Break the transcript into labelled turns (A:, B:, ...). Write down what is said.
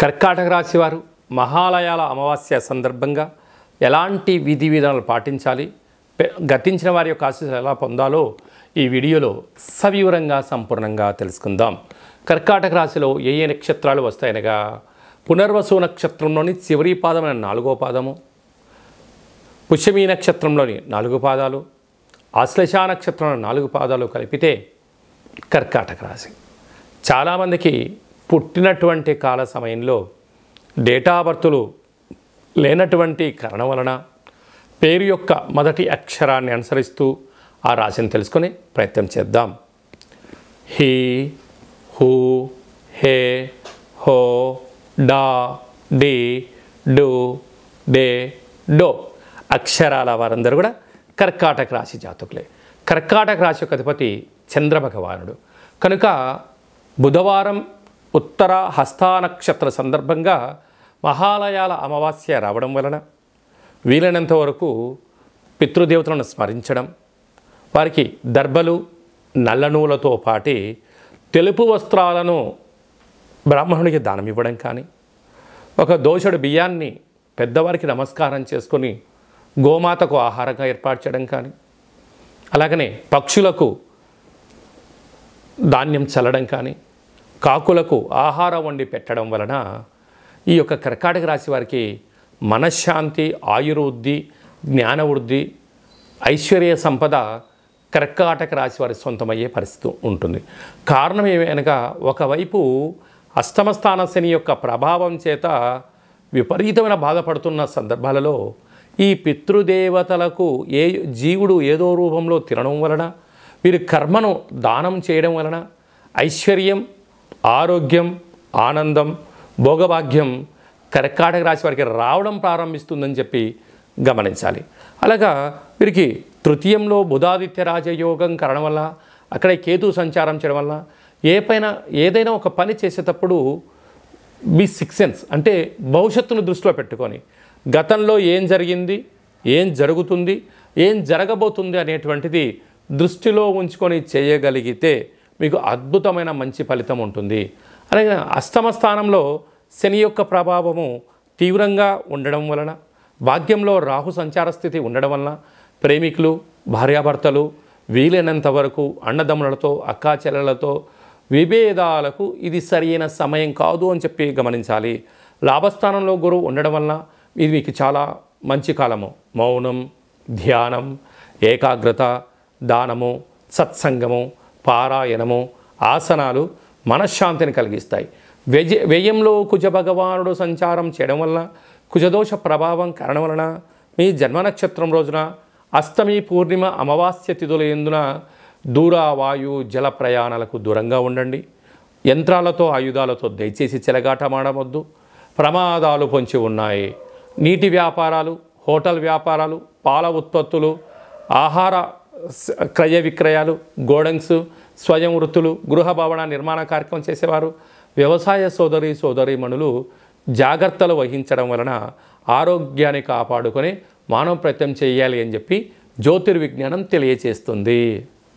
A: కర్కాటక రాశి వారు మహాలయాల అమావాస్య సందర్భంగా ఎలాంటి విధి విధానాలు పాటించాలి, గతించిన వారి యొక్క ఆశీస్సులు ఎలా పొందాలో ఈ వీడియోలో సవివరంగా సంపూర్ణంగా తెలుసుకుందాం. కర్కాటక రాశిలో ఏ ఏ నక్షత్రాలు వస్తాయనగా పునర్వసు నక్షత్రంలోని చివరి పాదమైన 4వ పాదము, పుష్యమీ నక్షత్రంలోని 4 పాదాలు, ఆశ్లేష నక్షత్రంలో 4 పాదాలు కలిపితే కర్కాటక రాశి. చాలామందికి పుట్టినటువంటి కాల సమయంలో డేటా బర్తులు లేనటువంటి కారణం వలన పేరు యొక్క మొదటి అక్షరాన్ని అనుసరిస్తూ ఆ రాశిని తెలుసుకునే ప్రయత్నం చేద్దాం. హీ, హూ, హే, హో, డా, డి, డు, డే, డో అక్షరాల వారందరూ కూడా కర్కాటక రాశి జాతకులే. కర్కాటక రాశి యొక్క అధిపతి చంద్రభగవానుడు కనుక బుధవారం ఉత్తర హస్తా నక్షత్ర సందర్భంగా మహాలయాల అమావాస్య రావడం వలన వీలైనంత వరకు పితృదేవతలను స్మరించడం, వారికి దర్భలు నల్ల నువ్వులతో పాటి తెలుపు వస్త్రాలను బ్రాహ్మణుడికి దానం ఇవ్వడం కానీ, ఒక దోషుడు బియ్యాన్ని పెద్దవారికి నమస్కారం చేసుకొని గోమాతకు ఆహారంగా ఏర్పాటు చేయడం కానీ, అలాగనే పక్షులకు ధాన్యం చల్లడం కానీ, కాకులకు ఆహారం వండి పెట్టడం వలన ఈ యొక్క కర్కాటక రాశి వారికి మనశ్శాంతి, ఆయుర్వృద్ధి, జ్ఞానవృద్ధి, ఐశ్వర్య సంపద కర్కాటక రాశి వారి సొంతమయ్యే పరిస్థితి ఉంటుంది. కారణం ఏమనగా ఒకవైపు అష్టమస్థాన శని యొక్క ప్రభావం చేత విపరీతమైన బాధపడుతున్న సందర్భాలలో ఈ పితృదేవతలకు జీవుడు ఏదో రూపంలో తినడం వలన, వీరి కర్మను దానం చేయడం వలన ఐశ్వర్యం, ఆరోగ్యం, ఆనందం, భోగభాగ్యం కర్కాటక రాశి వారికి రావడం ప్రారంభిస్తుందని చెప్పి గమనించాలి. అలాగా వీరికి తృతీయంలో బుధాదిత్య రాజయోగం కారణం వల్ల, అక్కడే కేతు సంచారం చేయడం వల్ల ఏదైనా ఒక పని చేసేటప్పుడు మీ సిక్స్ సెన్స్ అంటే భవిష్యత్తును దృష్టిలో పెట్టుకొని గతంలో ఏం జరిగింది, ఏం జరుగుతుంది, ఏం జరగబోతుంది అనేటువంటిది దృష్టిలో ఉంచుకొని చేయగలిగితే మీకు అద్భుతమైన మంచి ఫలితం ఉంటుంది. అలాగే అష్టమ స్థానంలో శని యొక్క ప్రభావము తీవ్రంగా ఉండడం వలన, భాగ్యంలో రాహు సంచార స్థితి ఉండడం వలన ప్రేమికులు, భార్యాభర్తలు వీలైనంత వరకు అన్నదమ్ములతో, అక్కా చెల్లెలతో విభేదాలకు ఇది సరైన సమయం కాదు అని చెప్పి గమనించాలి. లాభస్థానంలో గురువు ఉండడం వలన ఇది మీకు చాలా మంచి కాలము. మౌనం, ధ్యానం, ఏకాగ్రత, దానము, సత్సంగము, పారాయణము, ఆసనాలు మనశ్శాంతిని కలిగిస్తాయి. వ్యయంలో కుజ భగవానుడు సంచారం చేయడం వలన, కుజదోష ప్రభావం కారణం వలన మీ జన్మ నక్షత్రం రోజున అష్టమి, పూర్ణిమ, అమావాస్య తిథుల యందున దూర వాయు జల ప్రయాణాలకు దూరంగా ఉండండి. యంత్రాలతో, ఆయుధాలతో దయచేసి చెలగాటమాడవద్దు. ప్రమాదాలు పొంచి ఉన్నాయి. నీటి వ్యాపారాలు, హోటల్ వ్యాపారాలు, పాల ఉత్పత్తులు, ఆహార క్రయ విక్రయాలు, గోడౌన్స్, స్వయం వృత్తులు, గృహ భవన నిర్మాణ కార్యక్రమం చేసేవారు, వ్యవసాయ సోదరీమణులు జాగ్రత్తలు వహించడం వలన ఆరోగ్యాన్ని కాపాడుకొని మానవ ప్రయత్నం చేయాలి అని చెప్పి జ్యోతిర్విజ్ఞానం తెలియచేస్తుంది.